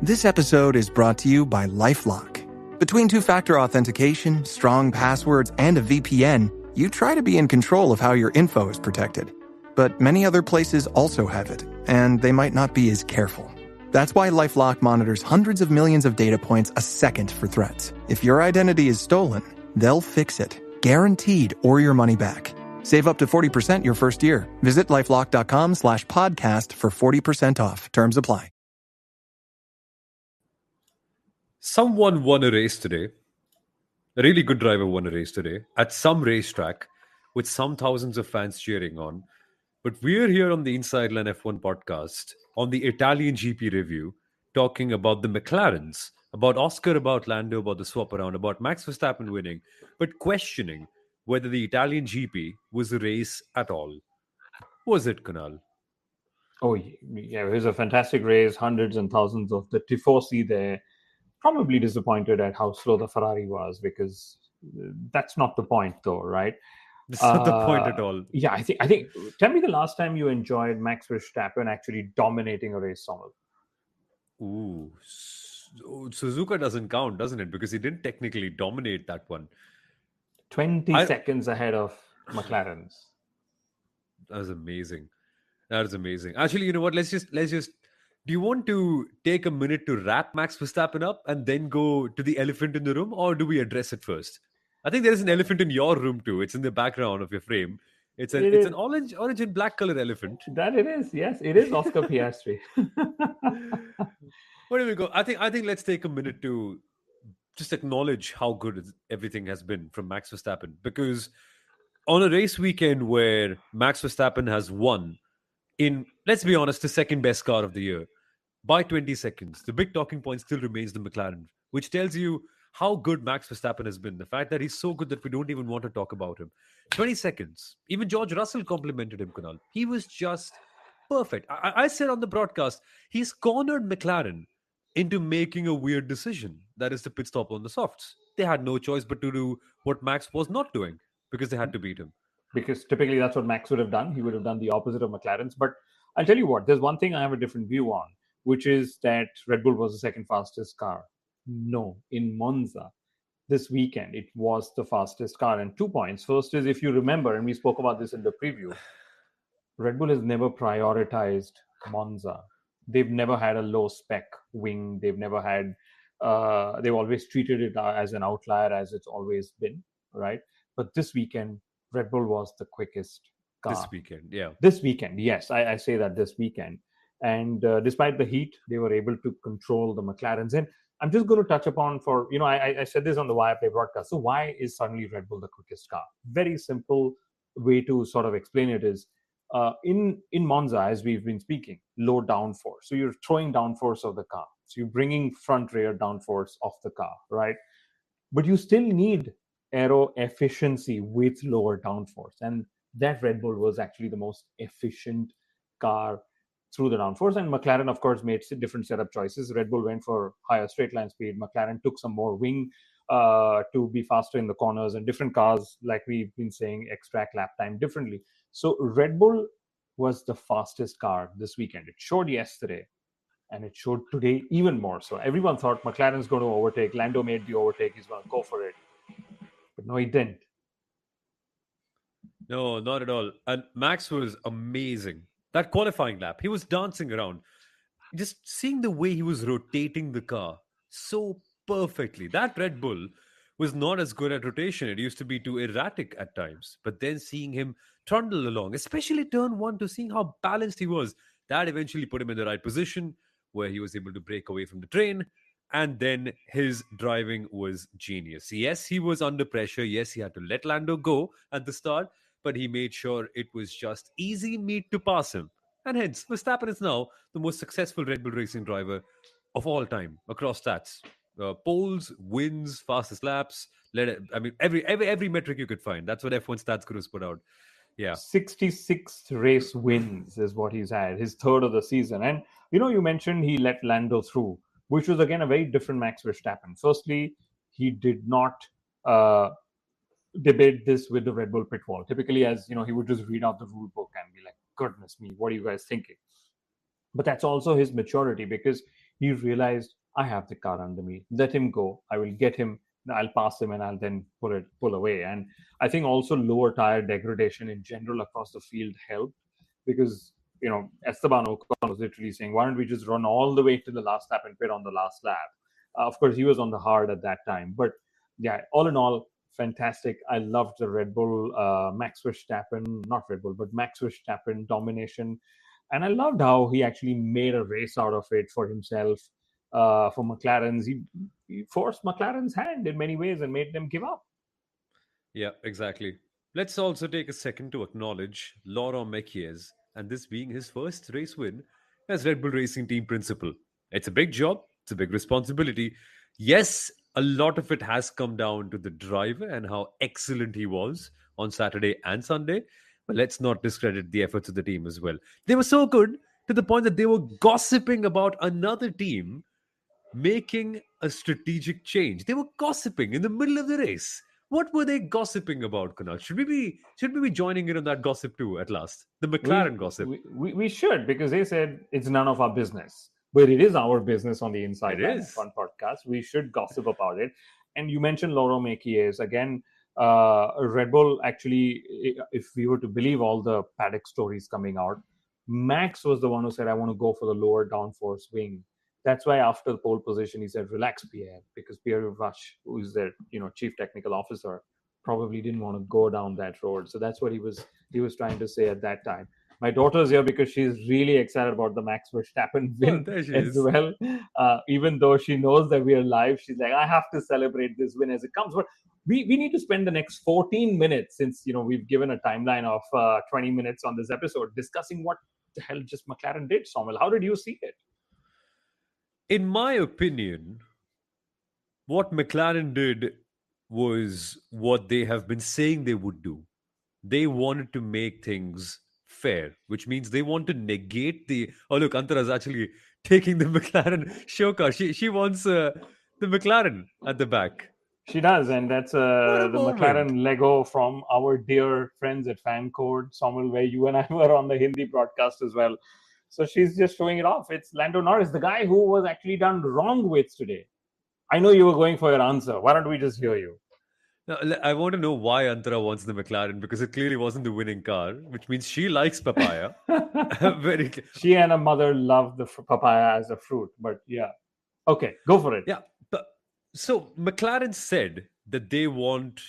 This episode is brought to you by LifeLock. Between two-factor authentication, strong passwords, and a VPN, you try to be in control of how your info is protected. But many other places also have it, and they might not be as careful. That's why LifeLock monitors hundreds of millions of data points a second for threats. If your identity is stolen, they'll fix it, guaranteed, or your money back. Save up to 40% your first year. Visit LifeLock.com/podcast for 40% off. Terms apply. Someone won a race today. A really good driver won a race today at some racetrack with some thousands of fans cheering on. But we're here on the Inside Line F1 podcast on the Italian GP review talking about the McLarens, about Oscar, about Lando, about the swap around, about Max Verstappen winning, but questioning whether the Italian GP was a race at all. Was it, Kunal? Oh, yeah, it was a fantastic race. Hundreds and thousands of the Tifosi there. Probably disappointed at how slow the Ferrari was, because that's not the point, though, right? That's not the point at all. Yeah, I think. Tell me the last time you enjoyed Max Verstappen actually dominating a race, Somal. Ooh, Suzuka doesn't count, doesn't it? Because he didn't technically dominate that one. 20 seconds ahead of McLaren's. That was amazing. That is amazing. Actually, you know what? Let's just. Do you want to take a minute to wrap Max Verstappen up and then go to the elephant in the room, or do we address it first? I think there is an elephant in your room too. It's in the background of your frame. It's an orange and black color elephant. That it is. Yes, it is Oscar Piastri. Where do we go? I think let's take a minute to just acknowledge how good everything has been from Max Verstappen, because on a race weekend where Max Verstappen has won in, let's be honest, the second best car of the year by 20 seconds, the big talking point still remains the McLaren, which tells you how good Max Verstappen has been. The fact that he's so good that we don't even want to talk about him. 20 seconds. Even George Russell complimented him, Kunal. He was just perfect. I said on the broadcast, he's cornered McLaren into making a weird decision. That is the pit stop on the softs. They had no choice but to do what Max was not doing, because they had to beat him. Because typically that's what Max would have done. He would have done the opposite of McLaren's. But I'll tell you what, there's one thing I have a different view on, which is that Red Bull was the second fastest car. No, in Monza this weekend, it was the fastest car. And 2 points. First is, if you remember, and we spoke about this in the preview, Red Bull has never prioritized Monza. They've never had a low spec wing. They've never had, they've always treated it as an outlier, as it's always been, right? But this weekend, Red Bull was the quickest car. This weekend, yeah. This weekend, yes. I say that this weekend. And despite the heat, they were able to control the McLarens. And I'm just going to touch upon I said this on the Wireplay broadcast. So why is suddenly Red Bull the quickest car? Very simple way to sort of explain it is, in Monza, as we've been speaking, low downforce. So you're throwing downforce of the car. So you're bringing front-rear downforce of the car, right? But you still need aero efficiency with lower downforce. And that Red Bull was actually the most efficient car through the downforce. And McLaren, of course, made different setup choices. Red Bull went for higher straight line speed. McLaren took some more wing to be faster in the corners, and different cars, like we've been saying, extract lap time differently. So Red Bull was the fastest car this weekend. It showed yesterday, and it showed today even more so. Everyone thought McLaren's going to overtake. Lando made the overtake. He's going to go for it. But no, he didn't. No, not at all. And Max was amazing. That qualifying lap, he was dancing around. Just seeing the way he was rotating the car so perfectly. That Red Bull was not as good at rotation. It used to be too erratic at times. But then seeing him trundle along, especially turn one, to seeing how balanced he was, that eventually put him in the right position where he was able to break away from the train. And then his driving was genius. Yes, he was under pressure. Yes, he had to let Lando go at the start, but he made sure it was just easy meat to pass him. And hence, Verstappen is now the most successful Red Bull racing driver of all time across stats. Poles, wins, fastest laps. Every metric you could find. That's what F1 Stats Gurus put out. Yeah. 66 race wins is what he's had, his third of the season. And, you mentioned he let Lando through, which was, again, a very different Max Verstappen. Firstly, he did not debate this with the Red Bull pit wall. Typically, as he would just read out the rule book and be like, goodness me, what are you guys thinking? But that's also his maturity, because he realized, I have the car under me. Let him go. I will get him. I'll pass him and I'll then pull away. And I think also lower tire degradation in general across the field helped because, Esteban Ocon was literally saying, why don't we just run all the way to the last lap and pit on the last lap? Of course, he was on the hard at that time. But yeah, all in all, fantastic. I loved the Red Bull, Max Verstappen, not Red Bull, but Max Verstappen domination. And I loved how he actually made a race out of it for himself. For McLaren's, he forced McLaren's hand in many ways and made them give up. Yeah, exactly. Let's also take a second to acknowledge Laurent Mekies, and this being his first race win as Red Bull Racing Team principal. It's a big job, it's a big responsibility. Yes, a lot of it has come down to the driver and how excellent he was on Saturday and Sunday, but let's not discredit the efforts of the team as well. They were so good to the point that they were gossiping about another team making a strategic change. They were gossiping in the middle of the race. What were they gossiping about, Kunal? Should we be joining in on that gossip too at last? The We, McLaren gossip. we should, because they said it's none of our business. But it is our business on the It Inside Line is. F1 podcast. We should gossip about it. And you mentioned Laurent Mekies. Again, Red Bull actually, if we were to believe all the paddock stories coming out, Max was the one who said, I want to go for the lower downforce wing. That's why after the pole position, he said, relax, Pierre, because Pierre Vache, who is their chief technical officer, probably didn't want to go down that road. So that's what he was trying to say at that time. My daughter's here because she's really excited about the Max Verstappen Oh, win there she as is. well. Even though she knows that we are live, she's like, I have to celebrate this win as it comes. But we need to spend the next 14 minutes, since we've given a timeline of 20 minutes on this episode, discussing what the hell just McLaren did. Samuel, how did you see it? In my opinion, what McLaren did was what they have been saying they would do. They wanted to make things fair, which means they want to negate the. Oh, look, Antara's actually taking the McLaren show car. She wants the McLaren at the back. She does, and that's What a the moment. McLaren Lego from our dear friends at Fan Code, Samuel, where you and I were on the Hindi broadcast as well. So she's just showing it off. It's Lando Norris, the guy who was actually done wrong with today. I know you were going for your answer. Why don't we just hear you? Now, I want to know why Antara wants the McLaren because it clearly wasn't the winning car, which means she likes papaya. Very clear. She and her mother love the papaya as a fruit, but yeah. Okay, go for it. Yeah, but so McLaren said that they want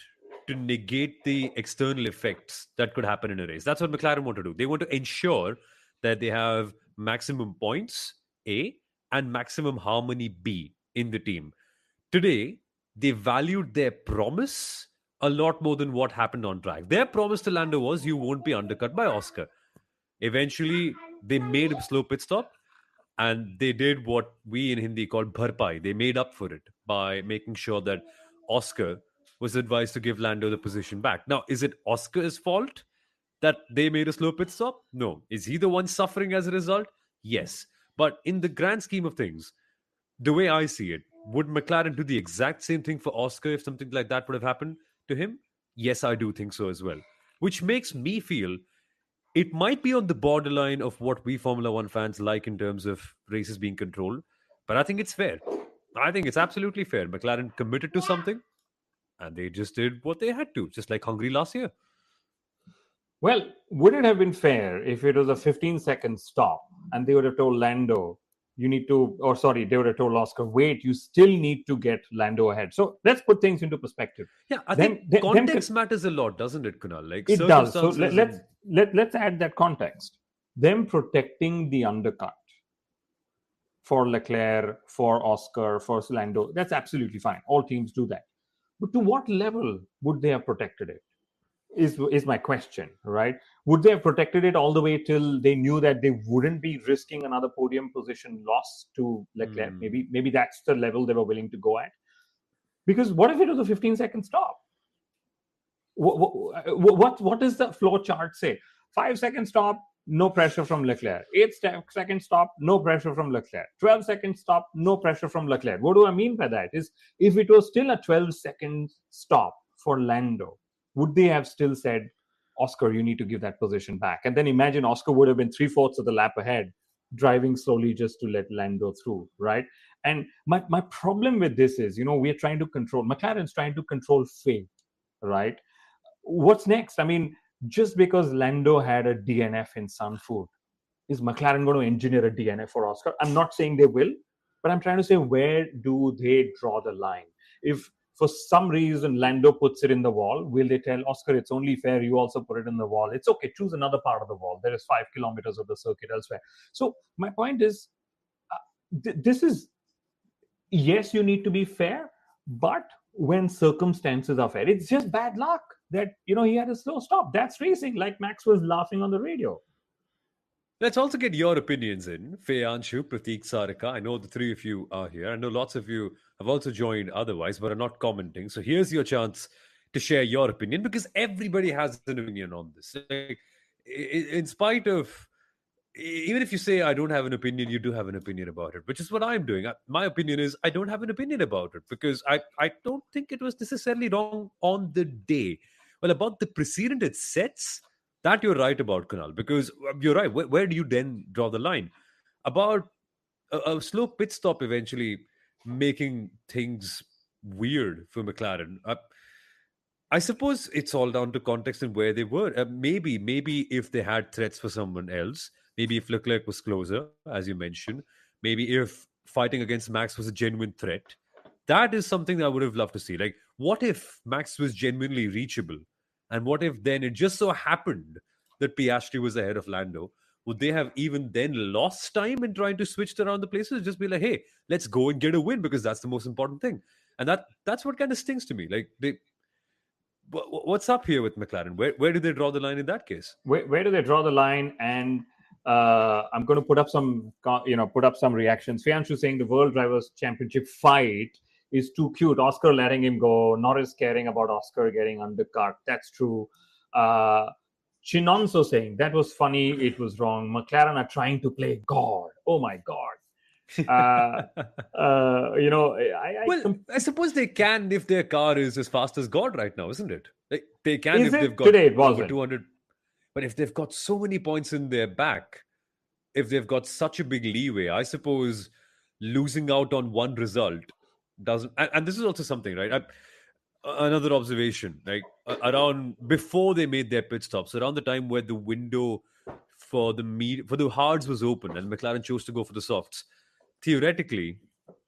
to negate the external effects that could happen in a race. That's what McLaren want to do. They want to ensure that they have maximum points A and maximum harmony B in the team. Today, they valued their promise a lot more than what happened on track. Their promise to Lando was you won't be undercut by Oscar. Eventually, they made a slow pit stop and they did what we in Hindi call bharpai. They made up for it by making sure that Oscar was advised to give Lando the position back. Now, is it Oscar's fault that they made a slow pit stop? No. Is he the one suffering as a result? Yes. But in the grand scheme of things, the way I see it, would McLaren do the exact same thing for Oscar if something like that would have happened to him? Yes, I do think so as well. Which makes me feel it might be on the borderline of what we Formula One fans like in terms of races being controlled, but I think it's fair. I think it's absolutely fair. McLaren committed to something and they just did what they had to, just like Hungary last year. Well, would it have been fair if it was a 15-second stop and they would have told Lando, you need to, or sorry, they would have told Oscar, wait, you still need to get Lando ahead. So let's put things into perspective. Yeah, I Them, think them, context matters a lot, doesn't it, Kunal? Like it does. So circumstances. let's add that context. Them protecting the undercut for Leclerc, for Oscar, for Lando, that's absolutely fine. All teams do that. But to what level would they have protected it? Is my question, right? Would they have protected it all the way till they knew that they wouldn't be risking another podium position loss to Leclerc? Maybe that's the level they were willing to go at. Because what if it was a 15-second stop? What does the flow chart say? 5-second stop, no pressure from Leclerc. 8-second stop, no pressure from Leclerc. 12-second stop, no pressure from Leclerc. What do I mean by that? Is if it was still a 12-second stop for Lando, would they have still said, Oscar, you need to give that position back? And then imagine Oscar would have been 3/4 of the lap ahead. driving slowly just to let Lando through, right? And my problem with this is, we're trying to control, McLaren's trying to control fate, right? What's next? I mean, just because Lando had a DNF in some food, is McLaren going to engineer a DNF for Oscar? I'm not saying they will, but I'm trying to say, where do they draw the line? If for some reason Lando puts it in the wall, will they tell Oscar, it's only fair you also put it in the wall? It's okay, choose another part of the wall. There is 5 kilometers of the circuit elsewhere. So my point is, this is, yes, you need to be fair, but when circumstances are fair, it's just bad luck that, he had a slow stop. That's racing, like Max was laughing on the radio. Let's also get your opinions in. Feyanshu, Prateek, Sarika. I know the three of you are here. I know lots of you have also joined otherwise, but are not commenting. So here's your chance to share your opinion, because everybody has an opinion on this. Like, in spite of, even if you say I don't have an opinion, you do have an opinion about it, which is what I'm doing. My opinion is I don't have an opinion about it because I don't think it was necessarily wrong on the day. Well, about the precedent it sets, that you're right about, Kunal, because you're right. Where do you then draw the line? About a slow pit stop eventually making things weird for McLaren. I suppose it's all down to context and where they were. Maybe if they had threats for someone else, maybe if Leclerc was closer, as you mentioned, maybe if fighting against Max was a genuine threat, that is something that I would have loved to see. Like, what if Max was genuinely reachable? And what if then it just so happened that Piastri was ahead of Lando? Would they have even then lost time in trying to switch around the places? Just be like, hey, let's go and get a win because that's the most important thing. And that's what kind of stings to me. Like, what's up here with McLaren? Where do they draw the line in that case? Where do they draw the line? And I'm going to put up some reactions. Fianshu saying the World Drivers' Championship fight is too cute. Oscar letting him go. Norris caring about Oscar getting undercut. That's true. Chinonso saying that was funny. It was wrong. McLaren are trying to play God. Oh my God. I suppose they can if their car is as fast as God right now, isn't it? Like, they can if they've got today it over 200. But if they've got so many points in their back, if they've got such a big leeway, I suppose losing out on one result doesn't. And this is also something, right? Another observation, like around before they made their pit stops, around the time where the window for the hards was open and McLaren chose to go for the softs. Theoretically,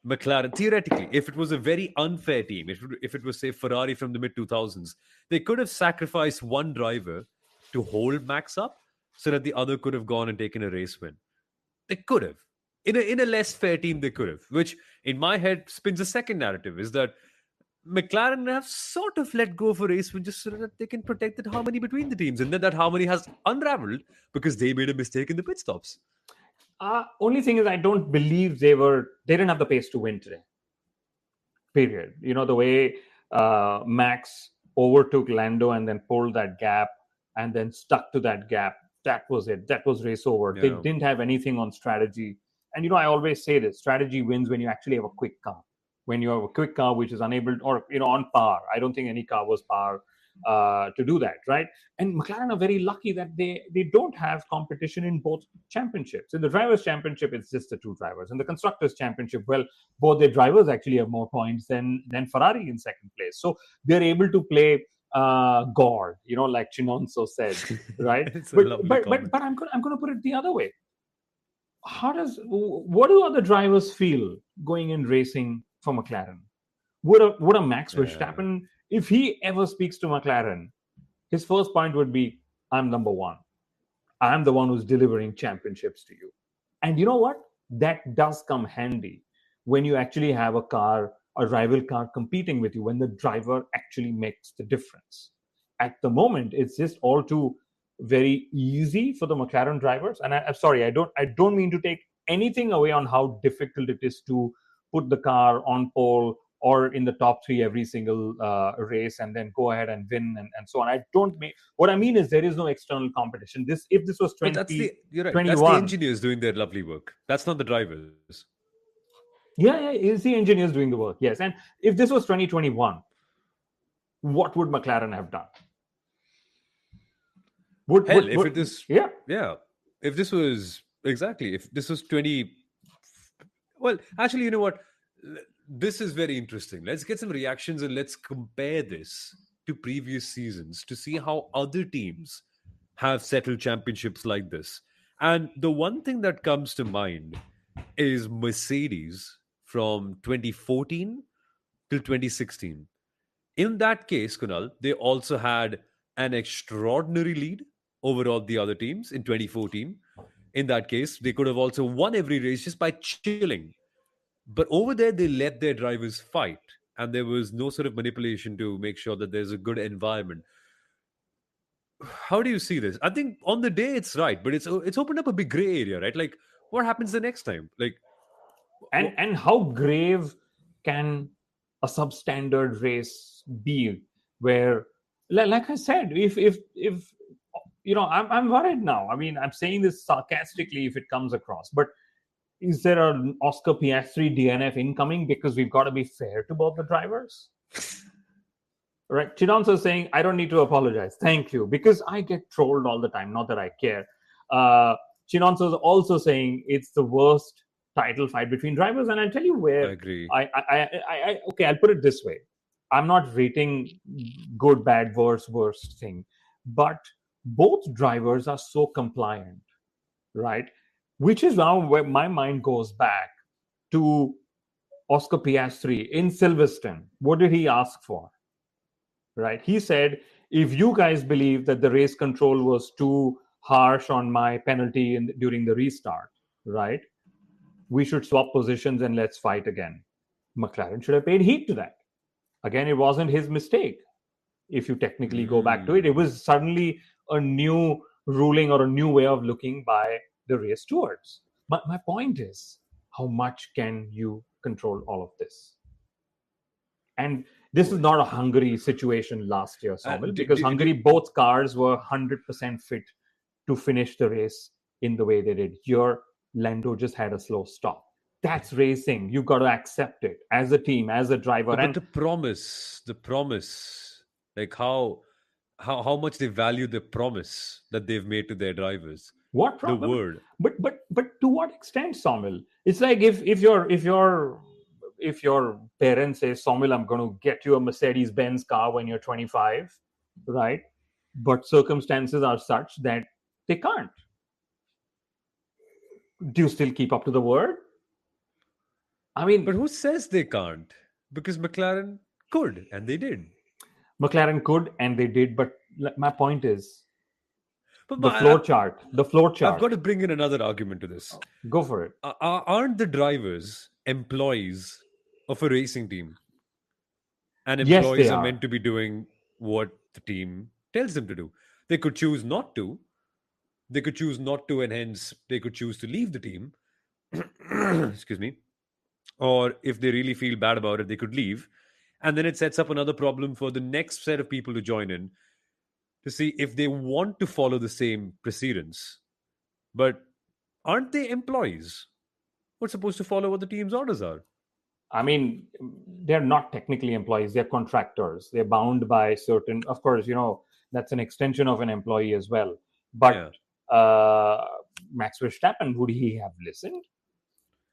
if it was a very unfair team, if it was, say, Ferrari from the mid 2000s, they could have sacrificed one driver to hold Max up so that the other could have gone and taken a race win. They could have. In a less fair team, they could have, which in my head spins a second narrative, is that McLaren have sort of let go of a race win just so that they can protect that harmony between the teams. And then that harmony has unraveled because they made a mistake in the pit stops. Only thing is, I don't believe they didn't have the pace to win today. Period. The way Max overtook Lando and then pulled that gap and then stuck to that gap, that was it. That was race over. Yeah. They didn't have anything on strategy. And, I always say this, strategy wins when you actually have a quick car. When you have a quick car which is unable, or, on par. I don't think any car was par to do that, right? And McLaren are very lucky that they don't have competition in both championships. In the Drivers' Championship, it's just the two drivers. In the Constructors' Championship, well, both their drivers actually have more points than Ferrari in second place. So they're able to play God, like Chinonso said, right? but I'm going to put it the other way. What do other drivers feel going in racing for McLaren? Would a Max Verstappen, if he ever speaks to McLaren, his first point would be, I'm number one. I'm the one who's delivering championships to you. And you know what? That does come handy when you actually have a rival car competing with you, when the driver actually makes the difference. At the moment, it's just all too very easy for the McLaren drivers. And I'm sorry, I don't mean to take anything away on how difficult it is to put the car on pole or in the top three every single race and then go ahead and win and so on. What I mean is there is no external competition. If this was 2021, that's the engineers doing their lovely work. That's not the drivers. Yeah, it's the engineers doing the work. Yes, and if this was 2021, what would McLaren have done? If this was exactly. If this was 20, well, actually, you know what? This is very interesting. Let's get some reactions and let's compare this to previous seasons to see how other teams have settled championships like this. And the one thing that comes to mind is Mercedes from 2014 till 2016. In that case, Kunal, they also had an extraordinary lead over all the other teams in 2014. In that case, they could have also won every race just by chilling. But over there, they let their drivers fight, and there was no sort of manipulation to make sure that there's a good environment. How do you see this? I think on the day it's right, but it's opened up a big gray area, right? Like, what happens the next time? Like, And how grave can a substandard race be, where, like I said, if I'm worried now. I mean, I'm saying this sarcastically if it comes across, but is there an Oscar Piastri DNF incoming? Because we've got to be fair to both the drivers. Right. Chinonso is saying, I don't need to apologize. Thank you. Because I get trolled all the time. Not that I care. Chinonso is also saying it's the worst title fight between drivers. And I'll tell you I where agree. okay, I'll put it this way. I'm not rating good, bad, worst thing. But both drivers are so compliant, right? Which is now where my mind goes back to Oscar Piastri in Silverstone. What did he ask for? Right? He said, if you guys believe that the race control was too harsh on my penalty during the restart, right, we should swap positions and let's fight again. McLaren should have paid heed to that. Again, it wasn't his mistake. If you technically go back to it, it Mm. was suddenly a new ruling or a new way of looking by the race stewards. My point is, how much can you control all of this? And this is Boy. not a Hungary situation last year, Somil, Do, because do, Hungary, do, both cars were 100% fit to finish the race in the way they did. Here, Lando just had a slow stop. That's racing. You've got to accept it as a team, as a driver. but And the promise, like how much they value the promise that they've made to their drivers, what the problem? word. But to what extent, Somil? It's like if your parents say, Somil, I'm going to get you a Mercedes Benz car when you're 25, right? But circumstances are such that they can't. Do you still keep up to the word? I But mean, who says they can't? Because McLaren could, and they did. McLaren could and they did, but my point is But the floor chart. The floor I've got chart. to bring in another argument to this. Go for it. Aren't the drivers employees of a racing team? And Yes, they employees are are. meant to be doing what the team tells them to do. They could choose not to. They could choose not to, and hence they could choose to leave the team. Excuse me. Or if they really feel bad about it, they could leave. And then it sets up another problem for the next set of people to join in to see if they want to follow the same precedents. But aren't they employees? We're supposed to follow what the team's orders are. I mean, they're not technically employees, they're contractors. They're bound by certain, of course, that's an extension of an employee as well. But Yeah. uh, Max Verstappen, would he have listened?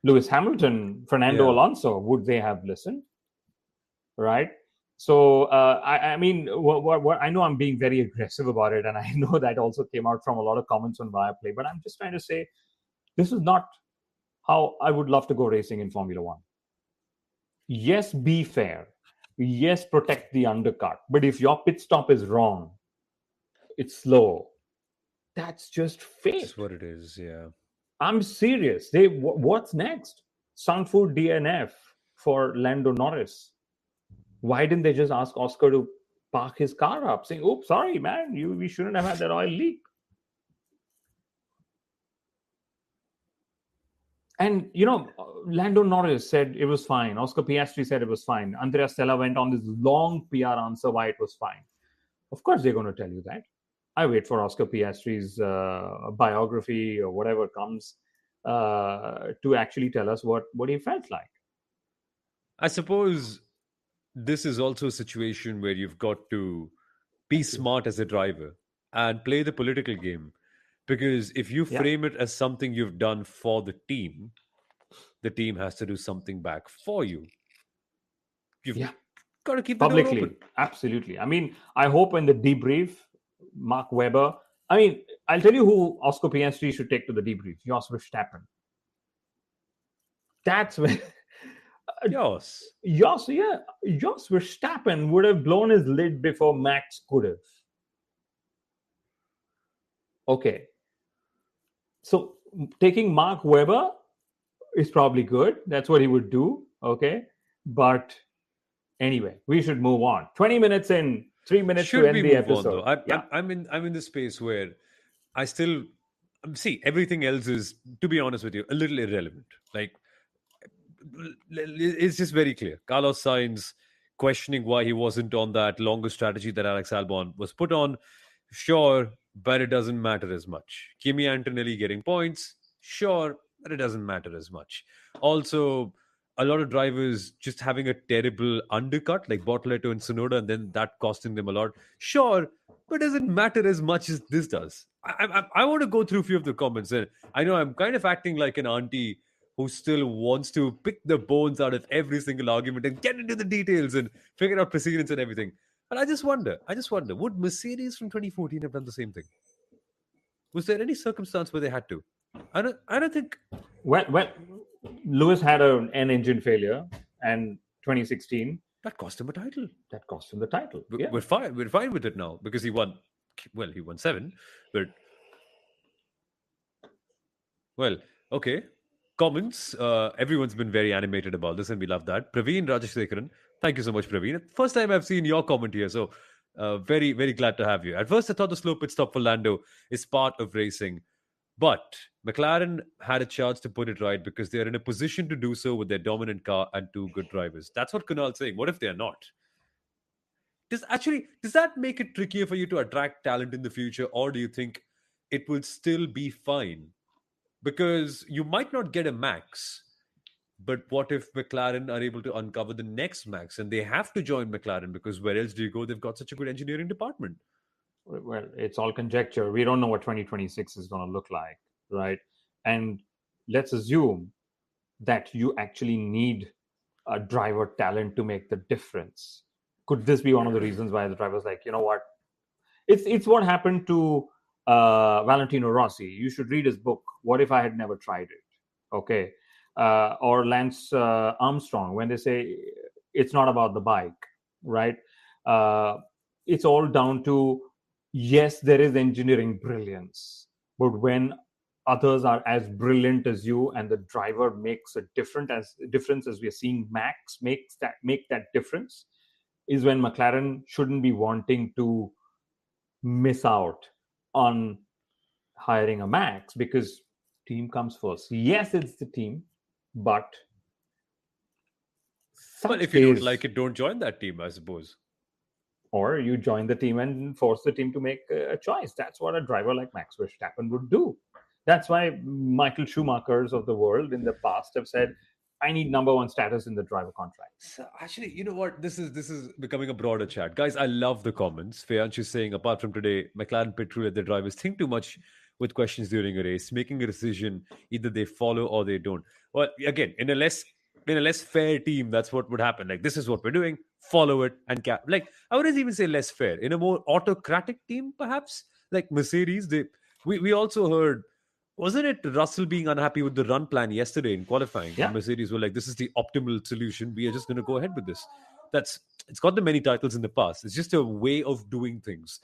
Lewis Hamilton, Fernando Yeah. Alonso, would they have listened? Right? So, I mean, what I know I'm being very aggressive about it, and I know that also came out from a lot of comments on Viaplay, but I'm just trying to say this is not how I would love to go racing in Formula One. Yes, be fair. Yes, protect the undercut. But if your pit stop is wrong, it's slow. That's just fate. Just what it is. Yeah. I'm serious. What's next? Sanford DNF for Lando Norris. Why didn't they just ask Oscar to park his car up, saying, "Oops, sorry, man, we shouldn't have had that oil leak." And Lando Norris said it was fine. Oscar Piastri said it was fine. Andrea Stella went on this long PR answer why it was fine. Of course, they're going to tell you that. I wait for Oscar Piastri's biography or whatever comes to actually tell us what he felt like. I suppose this is also a situation where you've got to be smart as a driver and play the political game. Because if you Yeah, frame it as something you've done for the team has to do something back for you. You've yeah, got to keep the door open. publicly, absolutely. I mean, I hope in the debrief, Mark Webber. I mean, I'll tell you who Oscar Piastri should take to the debrief. Jos Verstappen. That's when Yes. Jos Verstappen would have blown his lid before Max could have. Okay, so taking Mark Webber is probably good. That's what he would do. Okay, but anyway, we should move on. 20 minutes in, 3 minutes to Should we end the move on though? episode. I'm Yeah, I'm I'm in the space where I still see everything else is, to be honest with you, a little irrelevant. Like it's just very clear. Carlos Sainz questioning why he wasn't on that longer strategy that Alex Albon was put on. Sure, but it doesn't matter as much. Kimi Antonelli getting points. Sure, but it doesn't matter as much. Also, a lot of drivers just having a terrible undercut, like Bortoleto and Sonoda, and then that costing them a lot. Sure, but doesn't matter as much as this does. I want to go through a few of the comments. And I know I'm kind of acting like an auntie who still wants to pick the bones out of every single argument and get into the details and figure out precedents and everything. But I just wonder, would Mercedes from 2014 have done the same thing? Was there any circumstance where they had to? I don't think when Lewis had an engine failure, and 2016 that cost him a title. that cost him the title. Yeah, We're fine. We're fine with it now because he won. Well, he won 7, but well, okay. Comments. Everyone's been very animated about this, and we love that. Praveen Rajashekharan, thank you so much, Praveen. First time I've seen your comment here, so very, very glad to have you. At first, I thought the slow pit stop for Lando is part of racing, but McLaren had a chance to put it right because they're in a position to do so with their dominant car and 2 good drivers. That's what Kunal's saying. What if they're not? Does that make it trickier for you to attract talent in the future, or do you think it will still be fine? Because you might not get a Max, but what if McLaren are able to uncover the next Max and they have to join McLaren because where else do you go? They've got such a good engineering department. well, it's all conjecture. We don't know what 2026 is going to look like, right? And let's assume that you actually need a driver talent to make the difference. Could this be one of the reasons why the driver's like, you know what? It's what happened to Valentino Rossi. You should read his book. What if I had never tried it? Okay, or Lance Armstrong when they say it's not about the bike, right? Uh, it's all down to yes, there is engineering brilliance, but when others are as brilliant as you and the driver makes a difference as we are seeing Max make that difference is when McLaren shouldn't be wanting to miss out on hiring a Max because team comes first. Yes, it's the team, but Well, such if you don't case, like it, don't join that team, I suppose. or you join the team and force the team to make a choice. That's what a driver like Max Verstappen would do. That's why Michael Schumachers of the world in the past have said, I need number one status in the driver contract. So actually, you know what? This is becoming a broader chat, guys. I love the comments. Feyansh is saying, apart from today, McLaren pit crew let their drivers think too much with questions during a race, making a decision either they follow or they don't. Well, again, in a less fair team, that's what would happen. Like this is what we're doing, follow it, and like I wouldn't even say less fair. In a more autocratic team, perhaps like Mercedes, we also heard, wasn't it Russell being unhappy with the run plan yesterday in qualifying? And Yeah. Mercedes were like, this is the optimal solution. We are just going to go ahead with this. It's got the many titles in the past. It's just a way of doing things.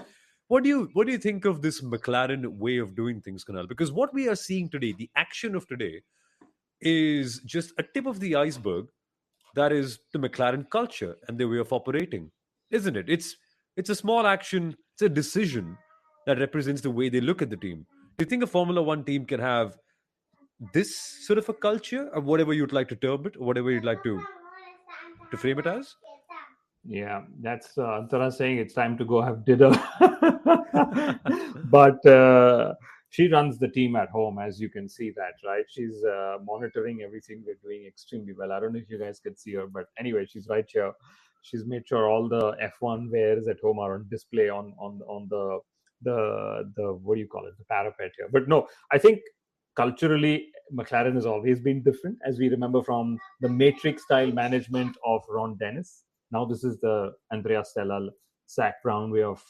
What do you think of this McLaren way of doing things, Kunal? Because what we are seeing today, the action of today, is just a tip of the iceberg. That is the McLaren culture and their way of operating, isn't it? It's a small action, it's a decision that represents the way they look at the team. Do you think a Formula One team can have this sort of a culture, or whatever you'd like to term it, or whatever you'd like to frame it as? Yeah, that's Antara saying it's time to go have dinner. But she runs the team at home, as you can see that, right? She's monitoring everything we're doing extremely well. I don't know if you guys can see her, but anyway, she's right here. She's made sure all the F1 wares at home are on display on the what do you call it, the parapet here. But no, I think culturally McLaren has always been different, as we remember from the Matrix style management of Ron Dennis. Now this is the Andrea Stella, Zach Brown way of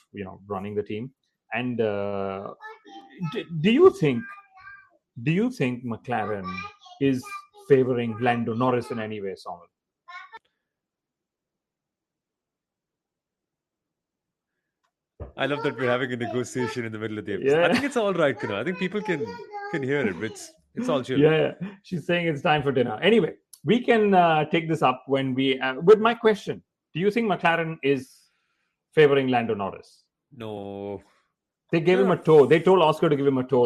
running the team. And do you think McLaren is favoring Lando Norris in any way, Samuel? I love that we're having a negotiation in the middle of the episode. Yeah. I think it's all right, Kunal. I think people can hear it. It's all chill. Yeah, she's saying it's time for dinner. Anyway, we can take this up when we. With my question, do you think McLaren is favoring Lando Norris? No. They gave him a tow. They told Oscar to give him a tow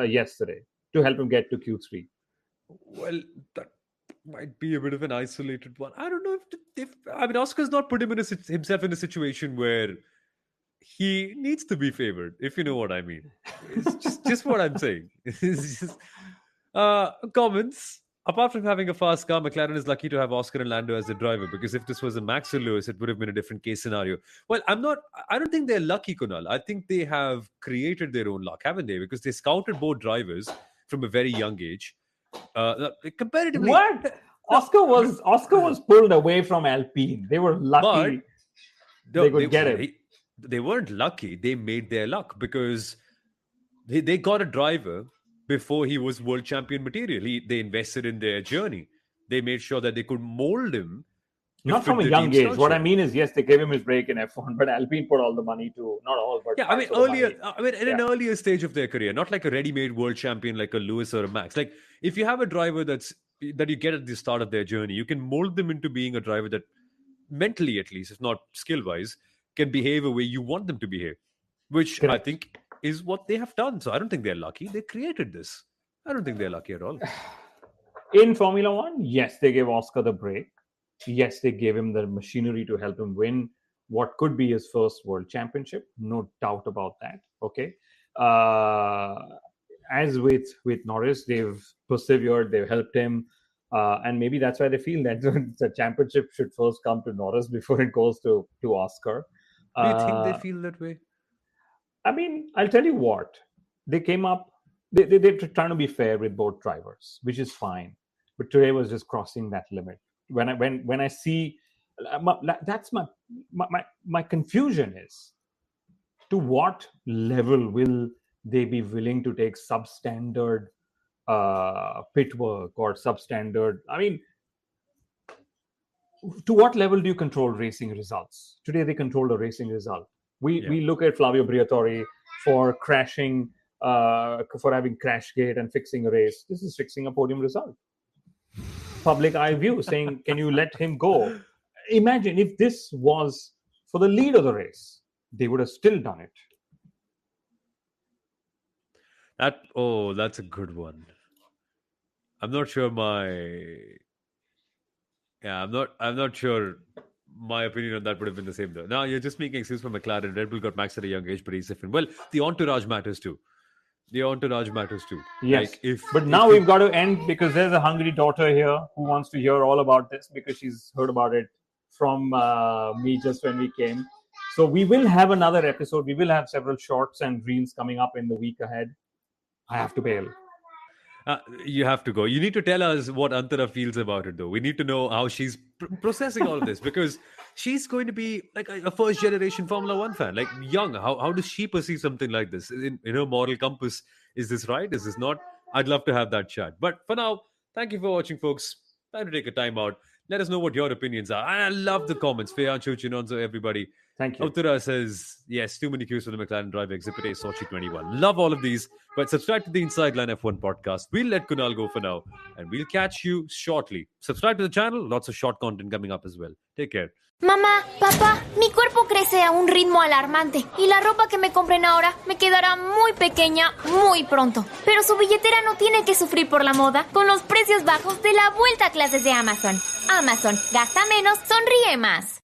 yesterday to help him get to Q3. Well, that might be a bit of an isolated one. I don't know if Oscar's not put himself in a situation where he needs to be favored, if you know what I mean. It's just what I'm saying. It's just comments. Apart from having a fast car, McLaren is lucky to have Oscar and Lando as the driver, because if this was a Max or Lewis, it would have been a different case scenario. Well, I don't think they're lucky, Kunal. I think they have created their own luck, haven't they? Because they scouted both drivers from a very young age. Comparatively, what? Oscar was pulled away from Alpine. They were lucky they could get him. They weren't lucky. They made their luck because they got a driver before he was world champion material. They invested in their journey. They made sure that they could mold him. Not from a young age. What I mean is, yes, they gave him his break in F1, but Alpine put all the money to, not all, but yeah. An earlier stage of their career, not like a ready-made world champion like a Lewis or a Max. Like if you have a driver that you get at the start of their journey, you can mold them into being a driver that mentally, at least, if not skill-wise, can behave a way you want them to behave, which correct. I think is what they have done. So I don't think they're lucky. They created this. I don't think they're lucky at all. In Formula One, yes, they gave Oscar the break. Yes, they gave him the machinery to help him win what could be his first world championship. No doubt about that. Okay. As with Norris, they've persevered. They've helped him. And maybe that's why they feel that the championship should first come to Norris before it goes to Oscar. Do you think they feel that way? I mean, I'll tell you what. They came up, they're trying to be fair with both drivers, which is fine. But today was just crossing that limit. When I see, that's my confusion is, to what level will they be willing to take substandard pit work or substandard? I mean, to what level do you control racing results? Today they control the racing result. We look at Flavio Briatore for crashing, for having crash gate and fixing a race. This is fixing a podium result. Public eye view saying, can you let him go? Imagine if this was for the lead of the race, they would have still done it. That's a good one. I'm not sure I'm not sure my opinion on that would have been the same though. Now you're just making excuse for McLaren. Red Bull got Max at a young age, but he's different. Well, the entourage matters too. Yes. But now we've got to end because there's a hungry daughter here who wants to hear all about this because she's heard about it from me just when we came. So we will have another episode. We will have several shorts and reels coming up in the week ahead. I have to bail. You have to go. You need to tell us what Antara feels about it, though. We need to know how she's processing all of this because she's going to be like a first-generation Formula One fan, like young. How does she perceive something like this? In her moral compass, is this right? Is this not? I'd love to have that chat. But for now, thank you for watching, folks. Time to take a time out. Let us know what your opinions are. I love the comments. Feyanchu, Chinonzo, everybody. Thank you. Uttara says, yes, too many cues for the McLaren driver, Exhibit A, Sochi 21. Love all of these, but subscribe to the Inside Line F1 podcast. We'll let Kunal go for now, and we'll catch you shortly. Subscribe to the channel. Lots of short content coming up as well. Take care. Mamá, papá, mi cuerpo crece a un ritmo alarmante y la ropa que me compren ahora me quedará muy pequeña muy pronto. Pero su billetera no tiene que sufrir por la moda con los precios bajos de la vuelta a clases de Amazon. Amazon, gasta menos, sonríe más.